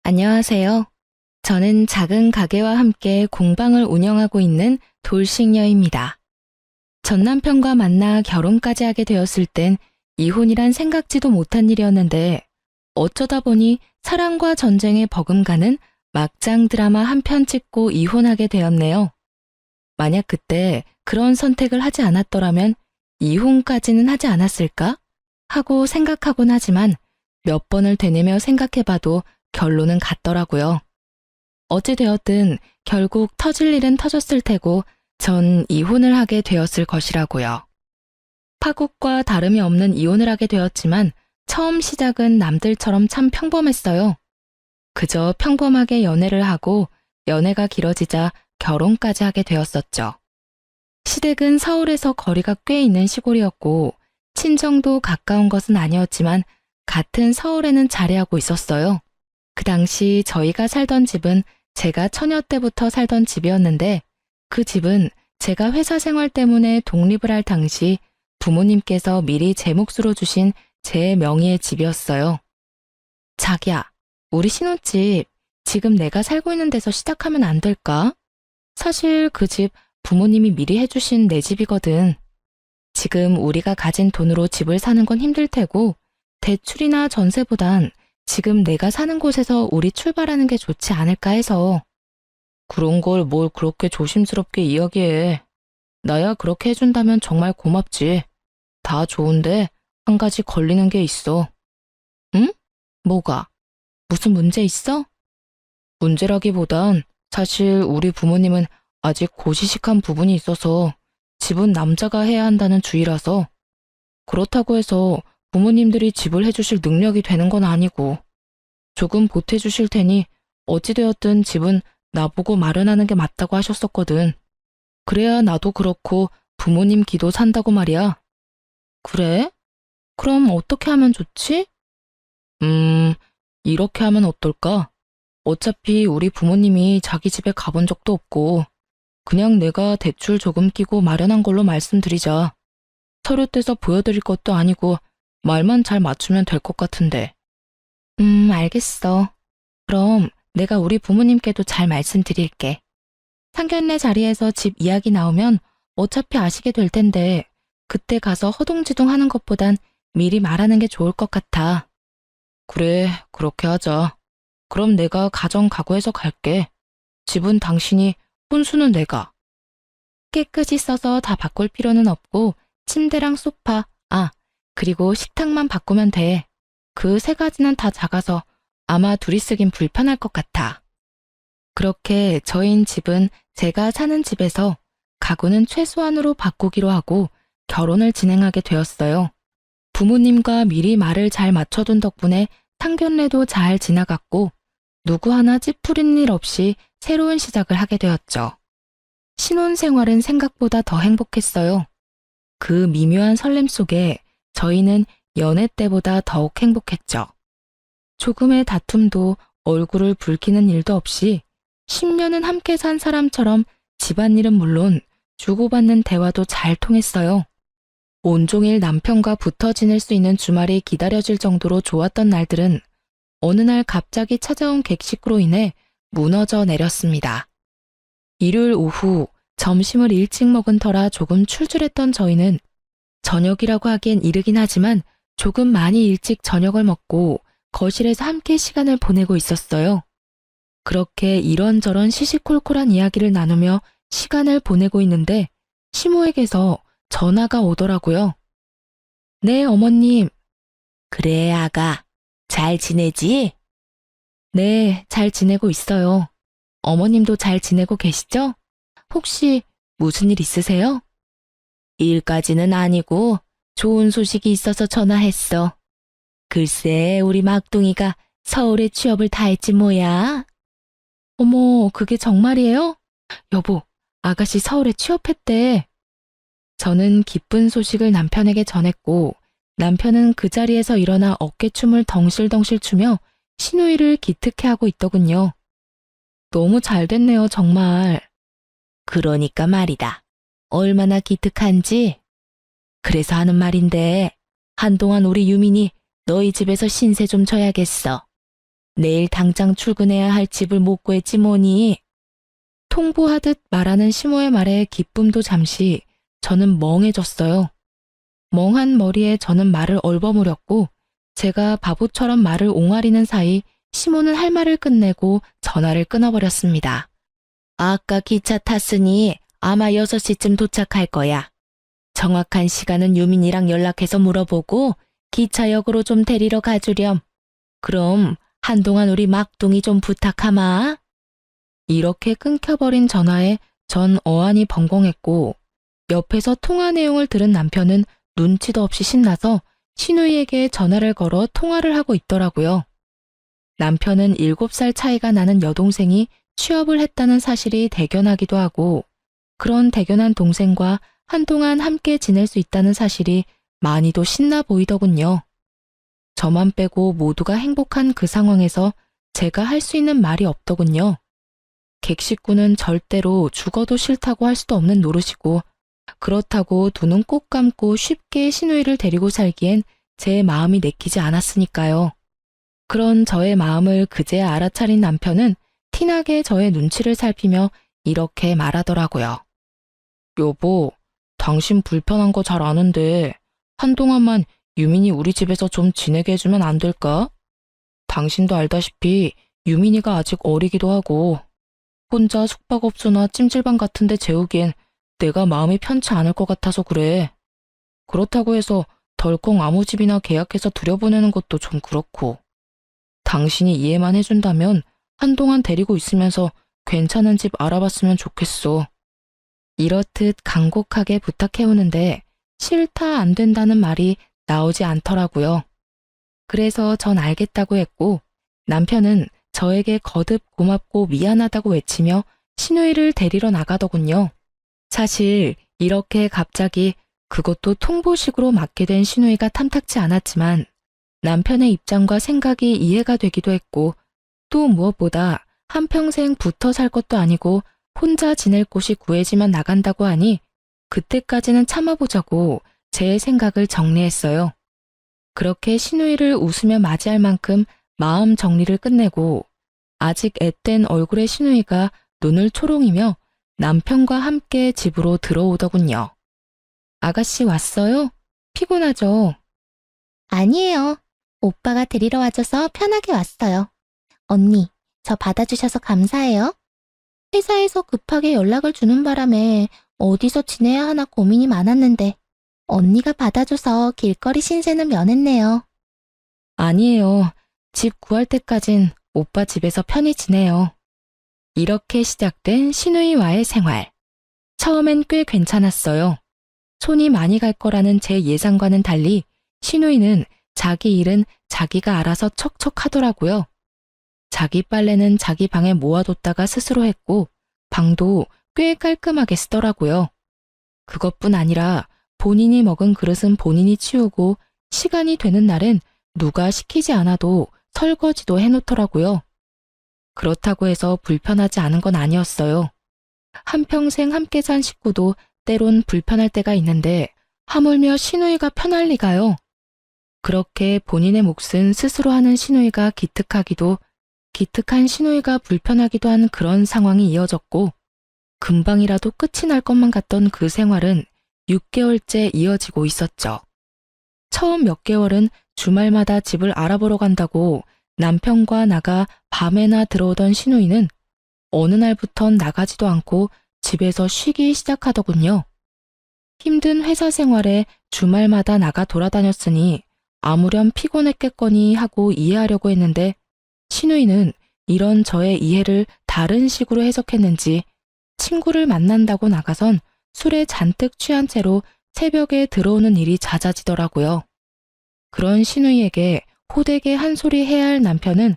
안녕하세요. 저는 작은 가게와 함께 공방을 운영하고 있는 돌싱녀입니다. 전 남편과 만나 결혼까지 하게 되었을 땐 이혼이란 생각지도 못한 일이었는데 어쩌다 보니 사랑과 전쟁에 버금가는 막장 드라마 한 편 찍고 이혼하게 되었네요. 만약 그때 그런 선택을 하지 않았더라면 이혼까지는 하지 않았을까? 하고 생각하곤 하지만 몇 번을 되뇌며 생각해봐도 결론은 같더라고요. 어찌되었든 결국 터질 일은 터졌을 테고 전 이혼을 하게 되었을 것이라고요. 파국과 다름이 없는 이혼을 하게 되었지만 처음 시작은 남들처럼 참 평범했어요. 그저 평범하게 연애를 하고 연애가 길어지자 결혼까지 하게 되었었죠. 시댁은 서울에서 거리가 꽤 있는 시골이었고 친정도 가까운 것은 아니었지만 같은 서울에는 자리하고 있었어요. 그 당시 저희가 살던 집은 제가 처녀 때부터 살던 집이었는데 그 집은 제가 회사 생활 때문에 독립을 할 당시 부모님께서 미리 제 몫으로 주신 제 명의의 집이었어요. 자기야, 우리 신혼집 지금 내가 살고 있는 데서 시작하면 안 될까? 사실 그 집 부모님이 미리 해주신 내 집이거든. 지금 우리가 가진 돈으로 집을 사는 건 힘들 테고 대출이나 전세보단 지금 내가 사는 곳에서 우리 출발하는 게 좋지 않을까 해서. 그런 걸 뭘 그렇게 조심스럽게 이야기해. 나야 그렇게 해준다면 정말 고맙지. 다 좋은데 한 가지 걸리는 게 있어. 응? 뭐가? 무슨 문제 있어? 문제라기보단 사실 우리 부모님은 아직 고시식한 부분이 있어서 집은 남자가 해야 한다는 주의라서. 그렇다고 해서 부모님들이 집을 해주실 능력이 되는 건 아니고 조금 보태주실 테니 어찌되었든 집은 나보고 마련하는 게 맞다고 하셨었거든. 그래야 나도 그렇고 부모님 기도 산다고 말이야. 그래? 그럼 어떻게 하면 좋지? 이렇게 하면 어떨까? 어차피 우리 부모님이 자기 집에 가본 적도 없고 그냥 내가 대출 조금 끼고 마련한 걸로 말씀드리자. 서류 떼서 보여드릴 것도 아니고 말만 잘 맞추면 될 것 같은데. 알겠어. 그럼 내가 우리 부모님께도 잘 말씀드릴게. 상견례 자리에서 집 이야기 나오면 어차피 아시게 될 텐데 그때 가서 허둥지둥 하는 것보단 미리 말하는 게 좋을 것 같아. 그래, 그렇게 하자. 그럼 내가 가정 각오해서 갈게. 집은 당신이, 혼수는 내가. 깨끗이 써서 다 바꿀 필요는 없고 침대랑 소파, 그리고 식탁만 바꾸면 돼. 그 세 가지는 다 작아서 아마 둘이 쓰긴 불편할 것 같아. 그렇게 저희인 집은 제가 사는 집에서 가구는 최소한으로 바꾸기로 하고 결혼을 진행하게 되었어요. 부모님과 미리 말을 잘 맞춰둔 덕분에 상견례도 잘 지나갔고 누구 하나 찌푸린 일 없이 새로운 시작을 하게 되었죠. 신혼생활은 생각보다 더 행복했어요. 그 미묘한 설렘 속에 저희는 연애 때보다 더욱 행복했죠. 조금의 다툼도 얼굴을 붉히는 일도 없이 10년은 함께 산 사람처럼 집안일은 물론 주고받는 대화도 잘 통했어요. 온종일 남편과 붙어 지낼 수 있는 주말이 기다려질 정도로 좋았던 날들은 어느 날 갑자기 찾아온 객식으로 인해 무너져 내렸습니다. 일요일 오후 점심을 일찍 먹은 터라 조금 출출했던 저희는 저녁이라고 하기엔 이르긴 하지만 조금 많이 일찍 저녁을 먹고 거실에서 함께 시간을 보내고 있었어요. 그렇게 이런저런 시시콜콜한 이야기를 나누며 시간을 보내고 있는데 시모에게서 전화가 오더라고요. 네, 어머님. 그래, 아가. 잘 지내지? 네, 잘 지내고 있어요. 어머님도 잘 지내고 계시죠? 혹시 무슨 일 있으세요? 일까지는 아니고 좋은 소식이 있어서 전화했어. 글쎄, 우리 막둥이가 서울에 취업을 다 했지 뭐야. 어머, 그게 정말이에요? 여보, 아가씨 서울에 취업했대. 저는 기쁜 소식을 남편에게 전했고 남편은 그 자리에서 일어나 어깨춤을 덩실덩실 추며 시누이를 기특해하고 있더군요. 너무 잘 됐네요, 정말. 그러니까 말이다. 얼마나 기특한지. 그래서 하는 말인데 한동안 우리 유민이 너희 집에서 신세 좀 져야겠어. 내일 당장 출근해야 할 집을 못 구했지 뭐니. 통보하듯 말하는 시모의 말에 기쁨도 잠시 저는 멍해졌어요. 멍한 머리에 저는 말을 얼버무렸고 제가 바보처럼 말을 옹알이는 사이 시모는 할 말을 끝내고 전화를 끊어버렸습니다. 아까 기차 탔으니 아마 6시쯤 도착할 거야. 정확한 시간은 유민이랑 연락해서 물어보고 기차역으로 좀 데리러 가주렴. 그럼 한동안 우리 막둥이 좀 부탁하마. 이렇게 끊겨버린 전화에 전 어안이 벙벙했고 옆에서 통화 내용을 들은 남편은 눈치도 없이 신나서 시누이에게 전화를 걸어 통화를 하고 있더라고요. 남편은 7살 차이가 나는 여동생이 취업을 했다는 사실이 대견하기도 하고 그런 대견한 동생과 한동안 함께 지낼 수 있다는 사실이 많이도 신나 보이더군요. 저만 빼고 모두가 행복한 그 상황에서 제가 할 수 있는 말이 없더군요. 객식구는 절대로 죽어도 싫다고 할 수도 없는 노릇이고 그렇다고 두 눈 꼭 감고 쉽게 시누이를 데리고 살기엔 제 마음이 내키지 않았으니까요. 그런 저의 마음을 그제야 알아차린 남편은 티나게 저의 눈치를 살피며 이렇게 말하더라고요. 여보, 당신 불편한 거 잘 아는데 한동안만 유민이 우리 집에서 좀 지내게 해주면 안 될까? 당신도 알다시피 유민이가 아직 어리기도 하고 혼자 숙박업소나 찜질방 같은 데 재우기엔 내가 마음이 편치 않을 것 같아서 그래. 그렇다고 해서 덜컥 아무 집이나 계약해서 들여보내는 것도 좀 그렇고. 당신이 이해만 해준다면 한동안 데리고 있으면서 괜찮은 집 알아봤으면 좋겠어. 이렇듯 간곡하게 부탁해오는데 싫다 안 된다는 말이 나오지 않더라고요. 그래서 전 알겠다고 했고 남편은 저에게 거듭 고맙고 미안하다고 외치며 시누이를 데리러 나가더군요. 사실 이렇게 갑자기 그것도 통보식으로 맡게 된 시누이가 탐탁치 않았지만 남편의 입장과 생각이 이해가 되기도 했고 또 무엇보다 한평생 붙어 살 것도 아니고 혼자 지낼 곳이 구해지만 나간다고 하니 그때까지는 참아보자고 제 생각을 정리했어요. 그렇게 시누이를 웃으며 맞이할 만큼 마음 정리를 끝내고 아직 앳된 얼굴의 시누이가 눈을 초롱이며 남편과 함께 집으로 들어오더군요. 아가씨 왔어요? 피곤하죠? 아니에요. 오빠가 데리러 와줘서 편하게 왔어요. 언니, 저 받아주셔서 감사해요. 회사에서 급하게 연락을 주는 바람에 어디서 지내야 하나 고민이 많았는데 언니가 받아줘서 길거리 신세는 면했네요. 아니에요. 집 구할 때까진 오빠 집에서 편히 지내요. 이렇게 시작된 시누이와의 생활. 처음엔 꽤 괜찮았어요. 손이 많이 갈 거라는 제 예상과는 달리 시누이는 자기 일은 자기가 알아서 척척 하더라고요. 자기 빨래는 자기 방에 모아뒀다가 스스로 했고 방도 꽤 깔끔하게 쓰더라고요. 그것뿐 아니라 본인이 먹은 그릇은 본인이 치우고 시간이 되는 날엔 누가 시키지 않아도 설거지도 해놓더라고요. 그렇다고 해서 불편하지 않은 건 아니었어요. 한평생 함께 산 식구도 때론 불편할 때가 있는데 하물며 시누이가 편할 리가요. 그렇게 본인의 몫은 스스로 하는 시누이가 기특하기도 기특한 시누이가 불편하기도 한 그런 상황이 이어졌고 금방이라도 끝이 날 것만 같던 그 생활은 6개월째 이어지고 있었죠. 처음 몇 개월은 주말마다 집을 알아보러 간다고 남편과 나가 밤에나 들어오던 시누이는 어느 날부턴 나가지도 않고 집에서 쉬기 시작하더군요. 힘든 회사 생활에 주말마다 나가 돌아다녔으니 아무렴 피곤했겠거니 하고 이해하려고 했는데 시누이는 이런 저의 이해를 다른 식으로 해석했는지 친구를 만난다고 나가선 술에 잔뜩 취한 채로 새벽에 들어오는 일이 잦아지더라고요. 그런 시누이에게 호되게 한 소리 해야 할 남편은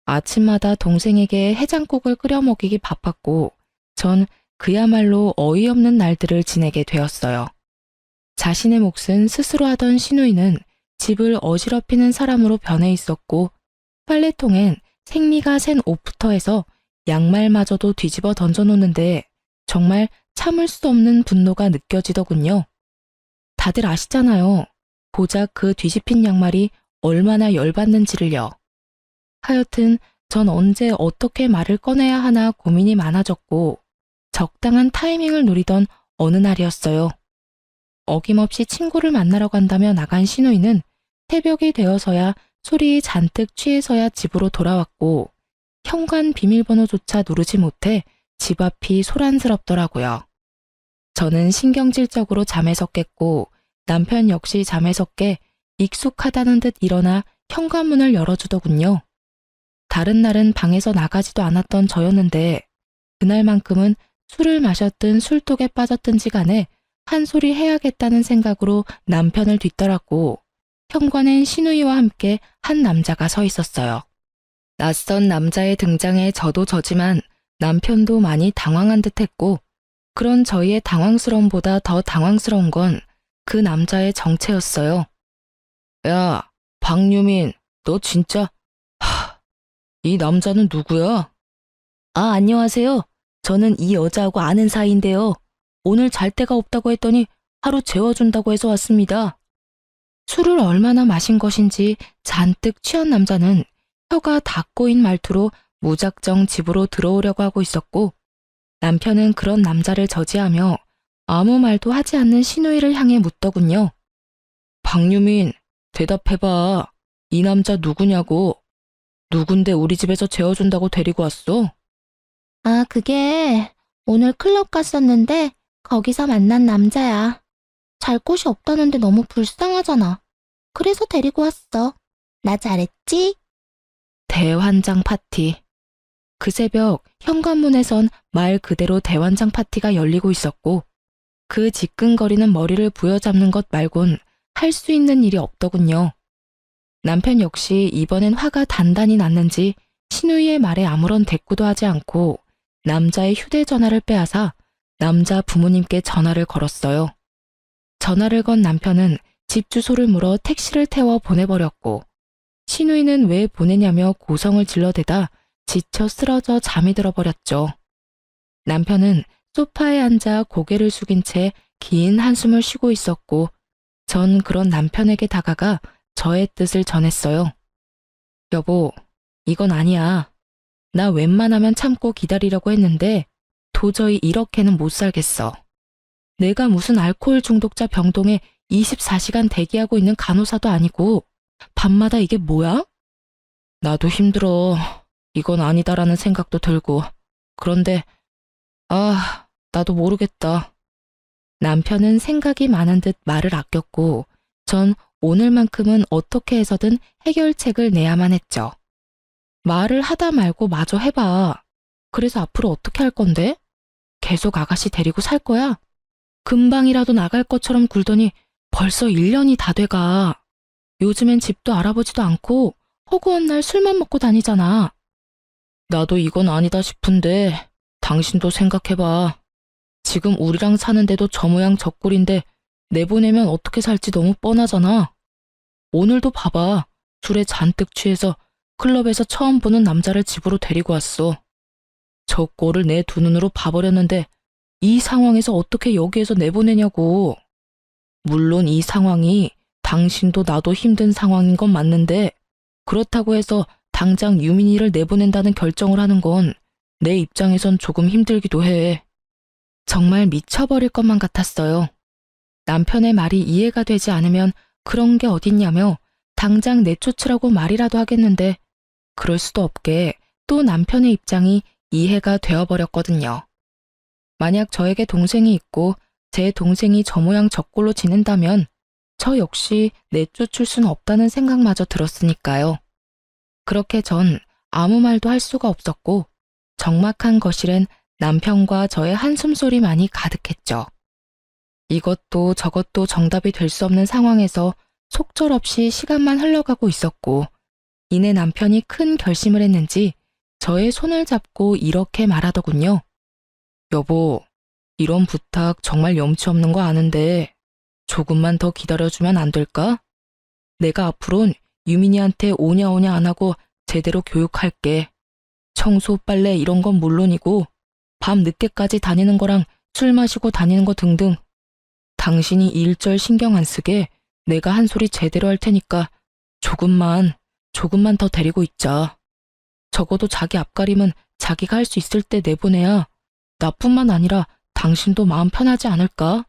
아침마다 동생에게 해장국을 끓여 먹이기 바빴고 전 그야말로 어이없는 날들을 지내게 되었어요. 자신의 몫은 스스로 하던 시누이는 집을 어지럽히는 사람으로 변해 있었고 빨래통엔 생리가 샌 옷부터 해서 양말마저도 뒤집어 던져놓는데 정말 참을 수 없는 분노가 느껴지더군요. 다들 아시잖아요. 고작 그 뒤집힌 양말이 얼마나 열받는지를요. 하여튼 전 언제 어떻게 말을 꺼내야 하나 고민이 많아졌고 적당한 타이밍을 노리던 어느 날이었어요. 어김없이 친구를 만나러 간다며 나간 신우이는 새벽이 되어서야 술이 잔뜩 취해서야 집으로 돌아왔고 현관 비밀번호조차 누르지 못해 집 앞이 소란스럽더라고요. 저는 신경질적으로 잠에서 깼고 남편 역시 잠에서 깨 익숙하다는 듯 일어나 현관문을 열어주더군요. 다른 날은 방에서 나가지도 않았던 저였는데 그날만큼은 술을 마셨든 술독에 빠졌든지 간에 한 소리 해야겠다는 생각으로 남편을 뒤따랐고 현관엔 신우이와 함께 한 남자가 서 있었어요. 낯선 남자의 등장에 저도 저지만 남편도 많이 당황한 듯했고 그런 저희의 당황스러움보다 더 당황스러운 건 그 남자의 정체였어요. 야, 박유민, 너 진짜... 이 남자는 누구야? 아, 안녕하세요. 저는 이 여자하고 아는 사이인데요. 오늘 잘 데가 없다고 했더니 하루 재워준다고 해서 왔습니다. 술을 얼마나 마신 것인지 잔뜩 취한 남자는 혀가 다 꼬인 말투로 무작정 집으로 들어오려고 하고 있었고 남편은 그런 남자를 저지하며 아무 말도 하지 않는 신우이를 향해 묻더군요. 박유민, 대답해봐. 이 남자 누구냐고. 누군데 우리 집에서 재워준다고 데리고 왔어? 아, 그게 오늘 클럽 갔었는데 거기서 만난 남자야. 잘 곳이 없다는데 너무 불쌍하잖아. 그래서 데리고 왔어. 나 잘했지? 대환장 파티. 그 새벽 현관문에선 말 그대로 대환장 파티가 열리고 있었고 그 지끈거리는 머리를 부여잡는 것 말곤 할 수 있는 일이 없더군요. 남편 역시 이번엔 화가 단단히 났는지 신우이의 말에 아무런 대꾸도 하지 않고 남자의 휴대전화를 빼앗아 남자 부모님께 전화를 걸었어요. 전화를 건 남편은 집 주소를 물어 택시를 태워 보내버렸고 신우이는 왜 보내냐며 고성을 질러대다 지쳐 쓰러져 잠이 들어버렸죠. 남편은 소파에 앉아 고개를 숙인 채 긴 한숨을 쉬고 있었고 전 그런 남편에게 다가가 저의 뜻을 전했어요. 여보, 이건 아니야. 나 웬만하면 참고 기다리려고 했는데 도저히 이렇게는 못 살겠어. 내가 무슨 알코올 중독자 병동에 24시간 대기하고 있는 간호사도 아니고 밤마다 이게 뭐야? 나도 힘들어. 이건 아니다라는 생각도 들고. 그런데 나도 모르겠다. 남편은 생각이 많은 듯 말을 아꼈고 전 오늘만큼은 어떻게 해서든 해결책을 내야만 했죠. 말을 하다 말고 마저 해봐. 그래서 앞으로 어떻게 할 건데? 계속 아가씨 데리고 살 거야? 금방이라도 나갈 것처럼 굴더니 벌써 1년이 다 돼가. 요즘엔 집도 알아보지도 않고 허구한 날 술만 먹고 다니잖아. 나도 이건 아니다 싶은데 당신도 생각해봐. 지금 우리랑 사는데도 저 모양 저 꼴인데 내보내면 어떻게 살지 너무 뻔하잖아. 오늘도 봐봐. 술에 잔뜩 취해서 클럽에서 처음 보는 남자를 집으로 데리고 왔어. 저 꼴을 내 두 눈으로 봐버렸는데 이 상황에서 어떻게 여기에서 내보내냐고. 물론 이 상황이 당신도 나도 힘든 상황인 건 맞는데 그렇다고 해서 당장 유민이를 내보낸다는 결정을 하는 건 내 입장에선 조금 힘들기도 해. 정말 미쳐버릴 것만 같았어요. 남편의 말이 이해가 되지 않으면 그런 게 어딨냐며 당장 내쫓으라고 말이라도 하겠는데 그럴 수도 없게 또 남편의 입장이 이해가 되어버렸거든요. 만약 저에게 동생이 있고 제 동생이 저 모양 저 꼴로 지낸다면 저 역시 내쫓을 수는 없다는 생각마저 들었으니까요. 그렇게 전 아무 말도 할 수가 없었고 적막한 거실엔 남편과 저의 한숨소리만이 가득했죠. 이것도 저것도 정답이 될 수 없는 상황에서 속절없이 시간만 흘러가고 있었고 이내 남편이 큰 결심을 했는지 저의 손을 잡고 이렇게 말하더군요. 여보, 이런 부탁 정말 염치 없는 거 아는데 조금만 더 기다려주면 안 될까? 내가 앞으론 유민이한테 오냐 오냐 안 하고 제대로 교육할게. 청소, 빨래 이런 건 물론이고 밤 늦게까지 다니는 거랑 술 마시고 다니는 거 등등. 당신이 일절 신경 안 쓰게 내가 한 소리 제대로 할 테니까 조금만 더 데리고 있자. 적어도 자기 앞가림은 자기가 할 수 있을 때 내보내야 나뿐만 아니라 당신도 마음 편하지 않을까?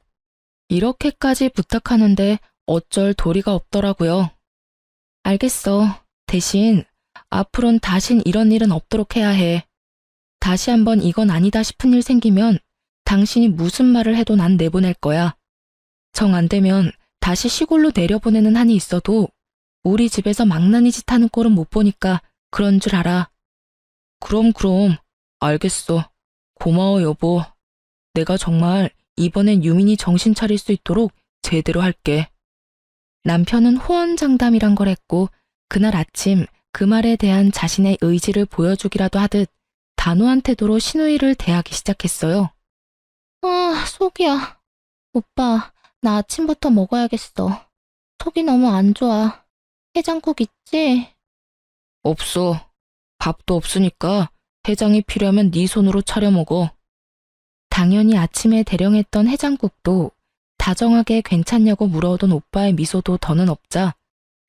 이렇게까지 부탁하는데 어쩔 도리가 없더라고요. 알겠어. 대신 앞으론 다신 이런 일은 없도록 해야 해. 다시 한번 이건 아니다 싶은 일 생기면 당신이 무슨 말을 해도 난 내보낼 거야. 정 안 되면 다시 시골로 내려보내는 한이 있어도 우리 집에서 망나니 짓 하는 꼴은 못 보니까 그런 줄 알아. 그럼. 알겠어. 고마워, 여보. 내가 정말 이번엔 유민이 정신 차릴 수 있도록 제대로 할게. 남편은 호언장담이란 걸 했고 그날 아침 그 말에 대한 자신의 의지를 보여주기라도 하듯 단호한 태도로 시누이를 대하기 시작했어요. 아, 속이야. 오빠, 나 아침부터 먹어야겠어. 속이 너무 안 좋아. 해장국 있지? 없어. 밥도 없으니까 해장이 필요하면 네 손으로 차려 먹어. 당연히 아침에 대령했던 해장국도 다정하게 괜찮냐고 물어오던 오빠의 미소도 더는 없자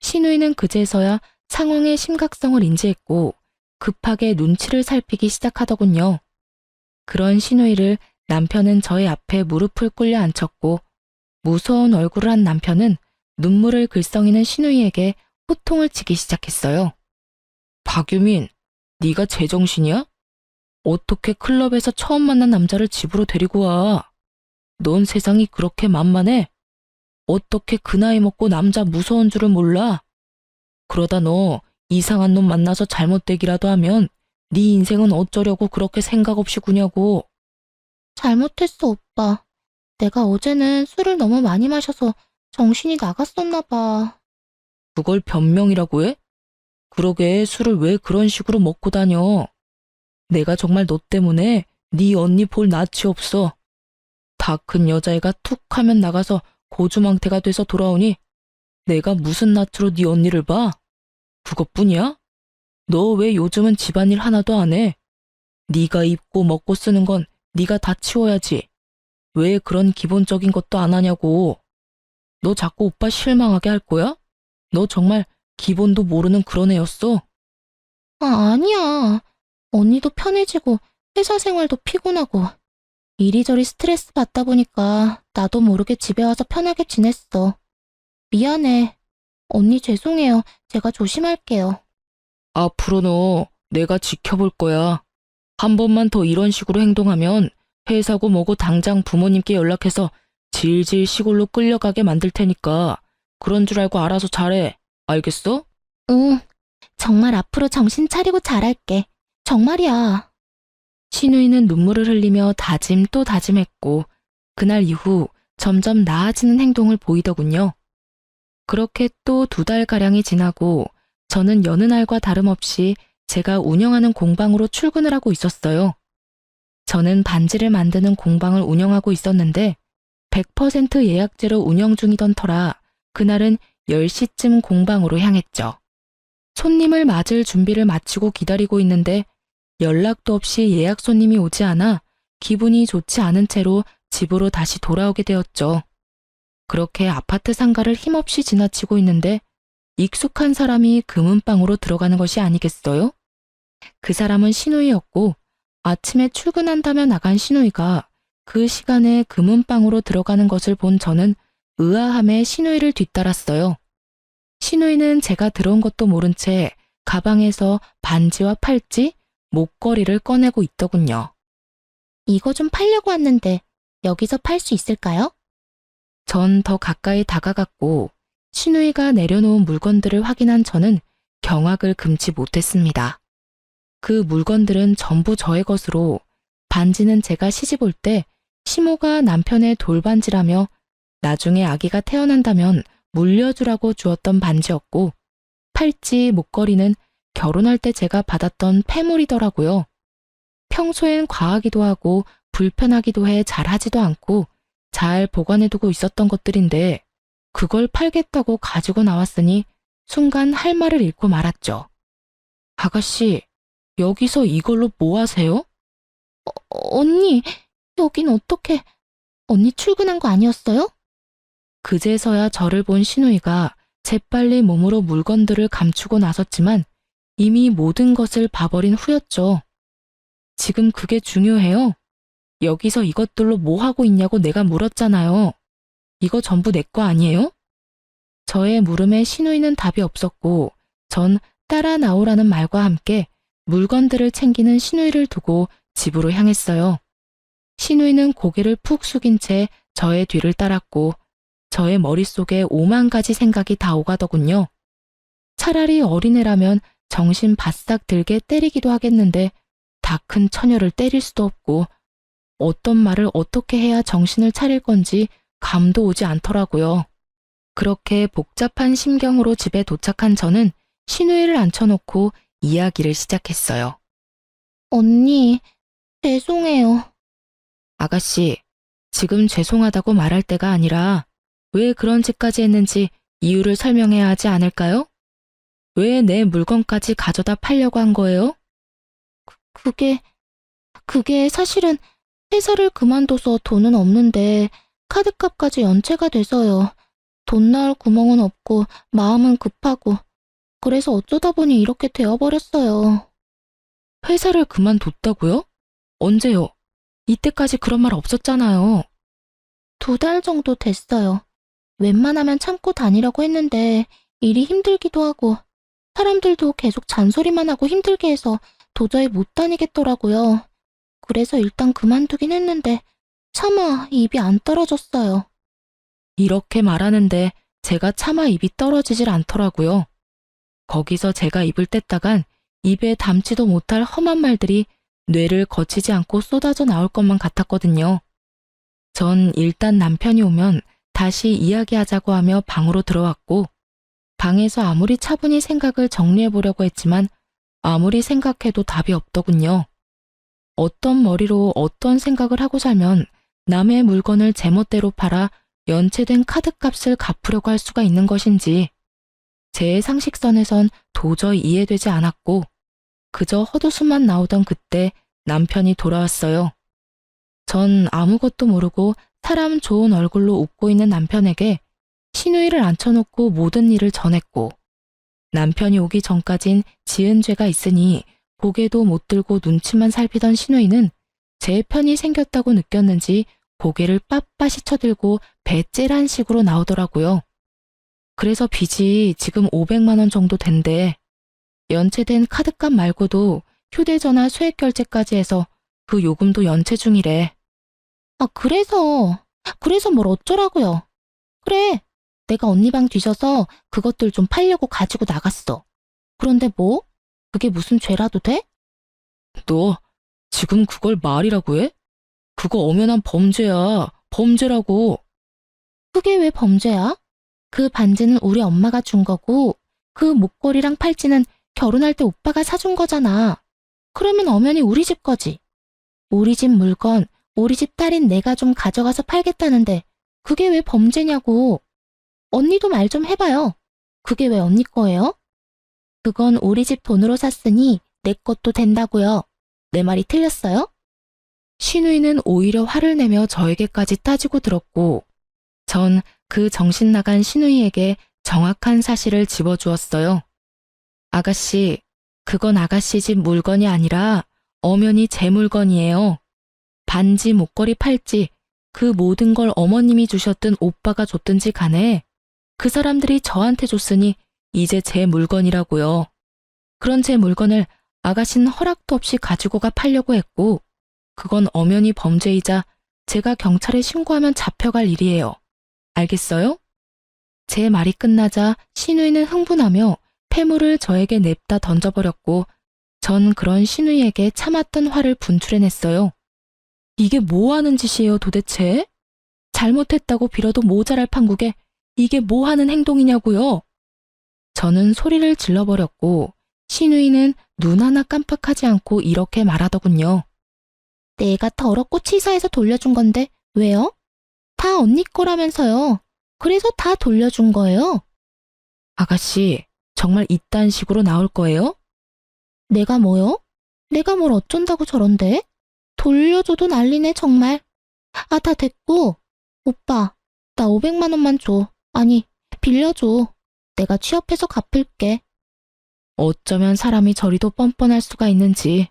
시누이는 그제서야 상황의 심각성을 인지했고 급하게 눈치를 살피기 시작하더군요. 그런 시누이를 남편은 저의 앞에 무릎을 꿇려 앉혔고 무서운 얼굴을 한 남편은 눈물을 글썽이는 시누이에게 호통을 치기 시작했어요. 박유민, 네가 제정신이야? 어떻게 클럽에서 처음 만난 남자를 집으로 데리고 와? 넌 세상이 그렇게 만만해? 어떻게 그 나이 먹고 남자 무서운 줄을 몰라? 그러다 너 이상한 놈 만나서 잘못되기라도 하면 네 인생은 어쩌려고 그렇게 생각 없이 구냐고. 잘못했어, 오빠. 내가 어제는 술을 너무 많이 마셔서 정신이 나갔었나 봐. 그걸 변명이라고 해? 그러게 술을 왜 그런 식으로 먹고 다녀? 내가 정말 너 때문에 네 언니 볼 낯이 없어. 다 큰 여자애가 툭 하면 나가서 고주망태가 돼서 돌아오니 내가 무슨 낯으로 네 언니를 봐? 그것뿐이야? 너 왜 요즘은 집안일 하나도 안 해? 네가 입고 먹고 쓰는 건 네가 다 치워야지. 왜 그런 기본적인 것도 안 하냐고. 너 자꾸 오빠 실망하게 할 거야? 너 정말 기본도 모르는 그런 애였어. 아, 아니야. 언니도 편해지고 회사 생활도 피곤하고 이리저리 스트레스 받다 보니까 나도 모르게 집에 와서 편하게 지냈어. 미안해. 언니 죄송해요. 제가 조심할게요. 앞으로 너 내가 지켜볼 거야. 한 번만 더 이런 식으로 행동하면 회사고 뭐고 당장 부모님께 연락해서 질질 시골로 끌려가게 만들 테니까 그런 줄 알고 알아서 잘해. 알겠어? 응. 정말 앞으로 정신 차리고 잘할게. 정말이야. 신우이는 눈물을 흘리며 다짐 또 다짐했고 그날 이후 점점 나아지는 행동을 보이더군요. 그렇게 또 2달가량이 지나고 저는 여느 날과 다름없이 제가 운영하는 공방으로 출근을 하고 있었어요. 저는 반지를 만드는 공방을 운영하고 있었는데 100% 예약제로 운영 중이던 터라 그날은 10시쯤 공방으로 향했죠. 손님을 맞을 준비를 마치고 기다리고 있는데 연락도 없이 예약 손님이 오지 않아 기분이 좋지 않은 채로 집으로 다시 돌아오게 되었죠. 그렇게 아파트 상가를 힘없이 지나치고 있는데 익숙한 사람이 금은방으로 들어가는 것이 아니겠어요? 그 사람은 시누이였고 아침에 출근한다며 나간 시누이가 그 시간에 금은방으로 들어가는 것을 본 저는 의아함에 시누이를 뒤따랐어요. 시누이는 제가 들어온 것도 모른 채 가방에서 반지와 팔찌, 목걸이를 꺼내고 있더군요. 이거 좀 팔려고 왔는데 여기서 팔 수 있을까요? 전 더 가까이 다가갔고 시누이가 내려놓은 물건들을 확인한 저는 경악을 금치 못했습니다. 그 물건들은 전부 저의 것으로 반지는 제가 시집 올 때 시모가 남편의 돌반지라며 나중에 아기가 태어난다면 물려주라고 주었던 반지였고 팔찌, 목걸이는 결혼할 때 제가 받았던 폐물이더라고요. 평소엔 과하기도 하고 불편하기도 해 잘하지도 않고 잘 보관해두고 있었던 것들인데 그걸 팔겠다고 가지고 나왔으니 순간 할 말을 잃고 말았죠. 아가씨, 여기서 이걸로 뭐 하세요? 언니, 여긴 어떻게... 언니 출근한 거 아니었어요? 그제서야 저를 본 시누이가 재빨리 몸으로 물건들을 감추고 나섰지만 이미 모든 것을 봐버린 후였죠. 지금 그게 중요해요? 여기서 이것들로 뭐 하고 있냐고 내가 물었잖아요. 이거 전부 내 거 아니에요? 저의 물음에 신우이는 답이 없었고 전 따라 나오라는 말과 함께 물건들을 챙기는 신우이를 두고 집으로 향했어요. 신우이는 고개를 푹 숙인 채 저의 뒤를 따랐고 저의 머릿속에 5만 가지 생각이 다 오가더군요. 차라리 어린애라면 정신 바싹 들게 때리기도 하겠는데 다 큰 처녀를 때릴 수도 없고 어떤 말을 어떻게 해야 정신을 차릴 건지 감도 오지 않더라고요. 그렇게 복잡한 심경으로 집에 도착한 저는 신우이를 앉혀놓고 이야기를 시작했어요. 언니, 죄송해요. 아가씨, 지금 죄송하다고 말할 때가 아니라 왜 그런 짓까지 했는지 이유를 설명해야 하지 않을까요? 왜 내 물건까지 가져다 팔려고 한 거예요? 그게 사실은 회사를 그만둬서 돈은 없는데 카드값까지 연체가 돼서요. 돈 나올 구멍은 없고 마음은 급하고 그래서 어쩌다 보니 이렇게 되어버렸어요. 회사를 그만뒀다고요? 언제요? 이때까지 그런 말 없었잖아요. 2달 정도 됐어요. 웬만하면 참고 다니려고 했는데 일이 힘들기도 하고 사람들도 계속 잔소리만 하고 힘들게 해서 도저히 못 다니겠더라고요. 그래서 일단 그만두긴 했는데 차마 입이 안 떨어졌어요. 이렇게 말하는데 제가 차마 입이 떨어지질 않더라고요. 거기서 제가 입을 뗐다간 입에 담지도 못할 험한 말들이 뇌를 거치지 않고 쏟아져 나올 것만 같았거든요. 전 일단 남편이 오면 다시 이야기하자고 하며 방으로 들어왔고 방에서 아무리 차분히 생각을 정리해 보려고 했지만 아무리 생각해도 답이 없더군요. 어떤 머리로 어떤 생각을 하고 살면 남의 물건을 제멋대로 팔아 연체된 카드값을 갚으려고 할 수가 있는 것인지 제 상식선에선 도저히 이해되지 않았고 그저 헛웃음만 나오던 그때 남편이 돌아왔어요. 전 아무것도 모르고 사람 좋은 얼굴로 웃고 있는 남편에게 신우이를 앉혀놓고 모든 일을 전했고 남편이 오기 전까진 지은 죄가 있으니 고개도 못 들고 눈치만 살피던 신우이는 제 편이 생겼다고 느꼈는지 고개를 빳빳이 쳐들고 배째란 식으로 나오더라고요. 그래서 빚이 지금 500만 원 정도 된대. 연체된 카드값 말고도 휴대전화 소액결제까지 해서 그 요금도 연체 중이래. 아, 그래서 뭘 어쩌라고요. 그래, 내가 언니 방 뒤져서 그것들 좀 팔려고 가지고 나갔어. 그런데 뭐? 그게 무슨 죄라도 돼? 너 지금 그걸 말이라고 해? 그거 엄연한 범죄야. 범죄라고. 그게 왜 범죄야? 그 반지는 우리 엄마가 준 거고 그 목걸이랑 팔찌는 결혼할 때 오빠가 사준 거잖아. 그러면 엄연히 우리 집 거지. 우리 집 물건, 우리 집 딸인 내가 좀 가져가서 팔겠다는데 그게 왜 범죄냐고. 언니도 말 좀 해봐요. 그게 왜 언니 거예요? 그건 우리 집 돈으로 샀으니 내 것도 된다고요. 내 말이 틀렸어요? 신우이는 오히려 화를 내며 저에게까지 따지고 들었고 전 그 정신 나간 신우이에게 정확한 사실을 집어주었어요. 아가씨, 그건 아가씨 집 물건이 아니라 엄연히 제 물건이에요. 반지, 목걸이, 팔찌, 그 모든 걸 어머님이 주셨든 오빠가 줬든지 간에 그 사람들이 저한테 줬으니 이제 제 물건이라고요. 그런 제 물건을 아가씨는 허락도 없이 가지고 가 팔려고 했고 그건 엄연히 범죄이자 제가 경찰에 신고하면 잡혀갈 일이에요. 알겠어요? 제 말이 끝나자 신우이는 흥분하며 폐물을 저에게 냅다 던져버렸고 전 그런 신우이에게 참았던 화를 분출해냈어요. 이게 뭐 하는 짓이에요 도대체? 잘못했다고 빌어도 모자랄 판국에 이게 뭐 하는 행동이냐고요? 저는 소리를 질러버렸고 신우이는 눈 하나 깜빡하지 않고 이렇게 말하더군요. 내가 더럽고 치사해서 돌려준 건데 왜요? 다 언니 거라면서요. 그래서 다 돌려준 거예요. 아가씨, 정말 이딴 식으로 나올 거예요? 내가 뭐요? 내가 뭘 어쩐다고 저런데? 돌려줘도 난리네 정말. 아, 다 됐고. 오빠, 나 500만 원만 줘. 아니, 빌려줘. 내가 취업해서 갚을게. 어쩌면 사람이 저리도 뻔뻔할 수가 있는지.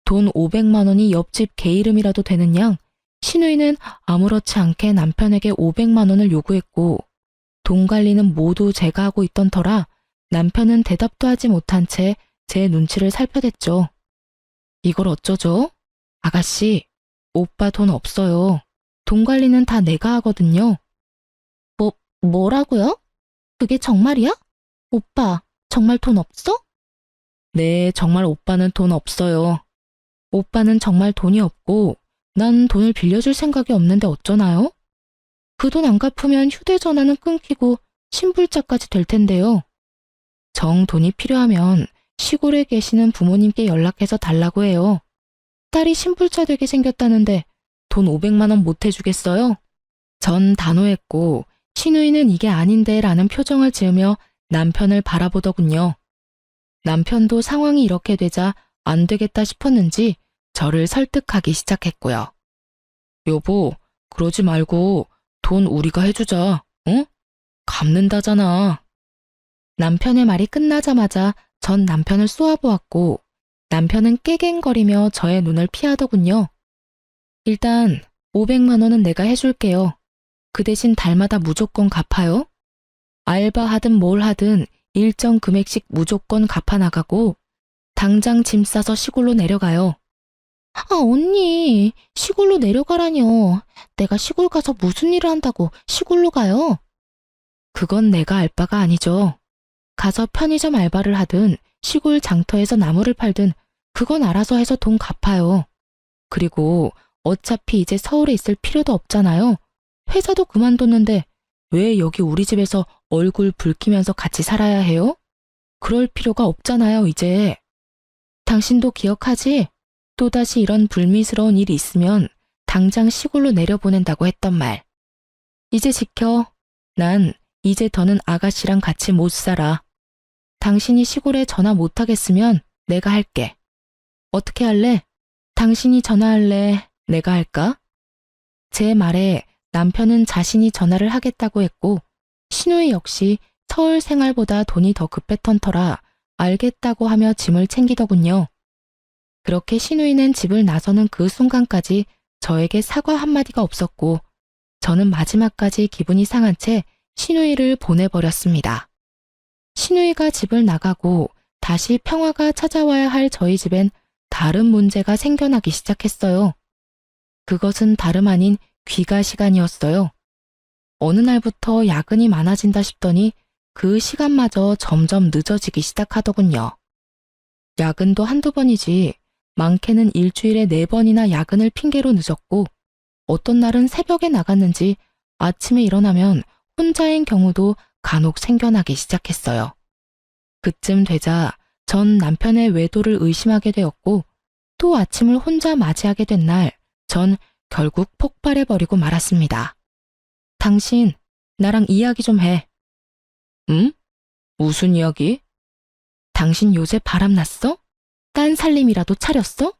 돈 500만 원이 옆집 개 이름이라도 되는 양 신우이는 아무렇지 않게 남편에게 500만 원을 요구했고 돈 관리는 모두 제가 하고 있던 터라 남편은 대답도 하지 못한 채 제 눈치를 살펴댔죠. 이걸 어쩌죠? 아가씨, 오빠 돈 없어요. 돈 관리는 다 내가 하거든요. 뭐라고요? 그게 정말이야? 오빠, 정말 돈 없어? 네, 정말 오빠는 돈 없어요. 오빠는 정말 돈이 없고 난 돈을 빌려줄 생각이 없는데 어쩌나요? 그 돈 안 갚으면 휴대전화는 끊기고 신불자까지 될 텐데요. 정 돈이 필요하면 시골에 계시는 부모님께 연락해서 달라고 해요. 딸이 신불자 되게 생겼다는데 돈 500만 원 못 해주겠어요? 전 단호했고 신우이는 이게 아닌데 라는 표정을 지으며 남편을 바라보더군요. 남편도 상황이 이렇게 되자 안 되겠다 싶었는지 저를 설득하기 시작했고요. 여보, 그러지 말고 돈 우리가 해주자, 응? 갚는다잖아. 남편의 말이 끝나자마자 전 남편을 쏘아보았고 남편은 깨갱거리며 저의 눈을 피하더군요. 일단 500만 원은 내가 해줄게요. 그 대신 달마다 무조건 갚아요. 알바하든 뭘 하든 일정 금액씩 무조건 갚아나가고 당장 짐 싸서 시골로 내려가요. 언니, 시골로 내려가라뇨. 내가 시골 가서 무슨 일을 한다고 시골로 가요? 그건 내가 알 바가 아니죠. 가서 편의점 알바를 하든 시골 장터에서 나무를 팔든 그건 알아서 해서 돈 갚아요. 그리고 어차피 이제 서울에 있을 필요도 없잖아요. 회사도 그만뒀는데 왜 여기 우리 집에서 얼굴 붉히면서 같이 살아야 해요? 그럴 필요가 없잖아요, 이제. 당신도 기억하지? 또다시 이런 불미스러운 일이 있으면 당장 시골로 내려보낸다고 했던 말. 이제 지켜. 난 이제 더는 아가씨랑 같이 못 살아. 당신이 시골에 전화 못하겠으면 내가 할게. 어떻게 할래? 당신이 전화할래? 내가 할까? 제 말에 남편은 자신이 전화를 하겠다고 했고 신우이 역시 서울 생활보다 돈이 더 급했던 터라 알겠다고 하며 짐을 챙기더군요. 그렇게 신우이는 집을 나서는 그 순간까지 저에게 사과 한마디가 없었고 저는 마지막까지 기분이 상한 채 신우이를 보내버렸습니다. 신우이가 집을 나가고 다시 평화가 찾아와야 할 저희 집엔 다른 문제가 생겨나기 시작했어요. 그것은 다름 아닌 귀가 시간이었어요. 어느 날부터 야근이 많아진다 싶더니 그 시간마저 점점 늦어지기 시작하더군요. 야근도 한두 번이지 많게는 일주일에 4번이나 야근을 핑계로 늦었고 어떤 날은 새벽에 나갔는지 아침에 일어나면 혼자인 경우도 간혹 생겨나기 시작했어요. 그쯤 되자 전 남편의 외도를 의심하게 되었고 또 아침을 혼자 맞이하게 된 날 전 결국 폭발해버리고 말았습니다. 당신, 나랑 이야기 좀 해. 응? 무슨 이야기? 당신 요새 바람났어? 딴 살림이라도 차렸어?